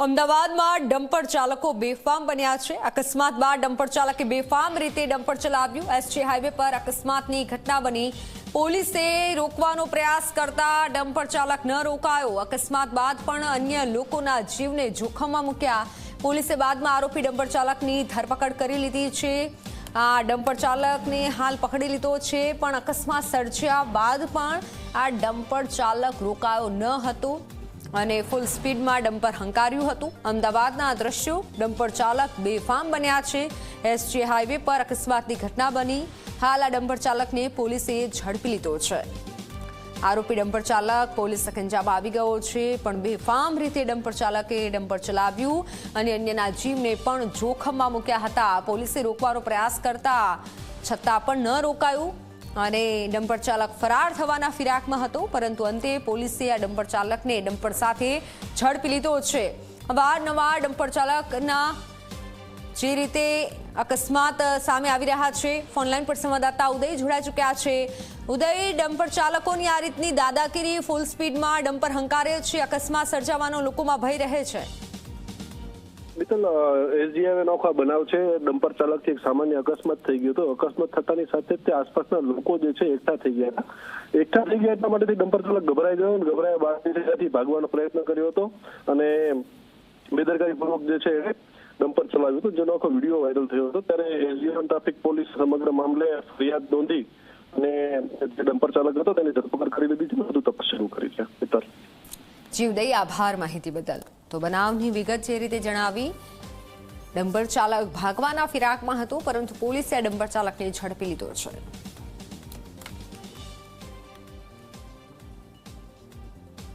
અમદાવાદમાં ડમ્પર ચાલકો બેફામ બન્યા છે। અકસ્માત બાદ ડમ્પર ચાલકે બેફામ રીતે ડમ્પર ચલાવ્યું। એસજી હાઈવે પર અકસ્માતની ઘટના બની। પોલીસે રોકવાનો પ્રયાસ કરતા ડમ્પર ચાલક ન રોકાયો। અકસ્માત બાદ પણ અન્ય લોકોના જીવને જોખમમાં મૂક્યા। પોલીસે બાદમાં આરોપી ડમ્પર ચાલકની ધરપકડ કરી લીધી છે। આ ડમ્પર ચાલકને હાલ પકડી લીધો છે, પણ અકસ્માત સર્જ્યા બાદ પણ આ ડમ્પર ચાલક રોકાયો ન હતો અને ફૂલ સ્પીડમાં ડમ્પર હંકાર્યું હતું। અમદાવાદના આ દ્રશ્યો, ડમ્પર ચાલક બેફામ બન્યા છે। એસજી હાઈવે પર અકસ્માતની ઘટના બની। હાલ આ ડમ્પર ચાલકને પોલીસે ઝડપી લીધો છે। આરોપી ડમ્પર ચાલક પોલીસ સકંજામાં આવી ગયો છે, પણ બેફામ રીતે ડમ્પર ચાલકે ડમ્પર ચલાવ્યું અને અન્યના જીવને પણ જોખમમાં મૂક્યા હતા। પોલીસે રોકવાનો પ્રયાસ કરતા છતાં પણ ન રોકાયું અને ડમ્પર ચાલક ફરાર થવાના ફિરાકમાં હતો, પરંતુ અંતે પોલીસે આ ડમ્પર ચાલકને ડમ્પર સાથે ઝડપી લીધો છે। અવારનવાર ડમ્પર ચાલકના જે રીતે અકસ્માત સામે આવી રહ્યા છે। ફોનલાઈન પર સંવાદદાતા ઉદય જોડાઈ ચૂક્યા છે। ઉદય, ડમ્પર ચાલકોની આ રીતની દાદાગીરી, ફૂલ સ્પીડમાં ડમ્પર હંકારે છે, અકસ્માત સર્જાવાનો લોકોમાં ભય રહે છે। મિત્તલ, એસજીઆઈવે નોખા બનાવ છે। ડમ્પર ચાલકથી એક સામાન્ય અકસ્માત થઈ ગયો હતો। અકસ્માત થતાની સાથે જ આસપાસના લોકો જે છે એકઠા થઈ ગયા હતા। એકઠા થઈ ગયા એટલા માટે ડમ્પર ચાલક ગભરાઈ ગયો અને ગભરાયા બાદ ત્યાંથી ભાગવાનો પ્રયત્ન કર્યો હતો અને બેદરકારીપૂર્વક જે છે ડમ્પર ચલાવ્યું હતું, જેનો આખો વિડીયો વાયરલ થયો હતો। ત્યારે એસજીઆઈ ટ્રાફિક પોલીસ સમગ્ર મામલે ફરિયાદ નોંધી અને જે ડમ્પર ચાલક હતો તેની ધરપકડ કરી લીધી છે, વધુ તપાસ શરૂ કરી છે। મિત્તલ, જીવદય, આભાર માહિતી બદલ। તો બનાવની વિગત જે રીતે જણાવી, ડમ્પર ચાલક ભાગવાના ફિરાકમાં હતો, પરંતુ પોલીસે આ ડમ્પર ચાલકને ઝડપી લીધો છે।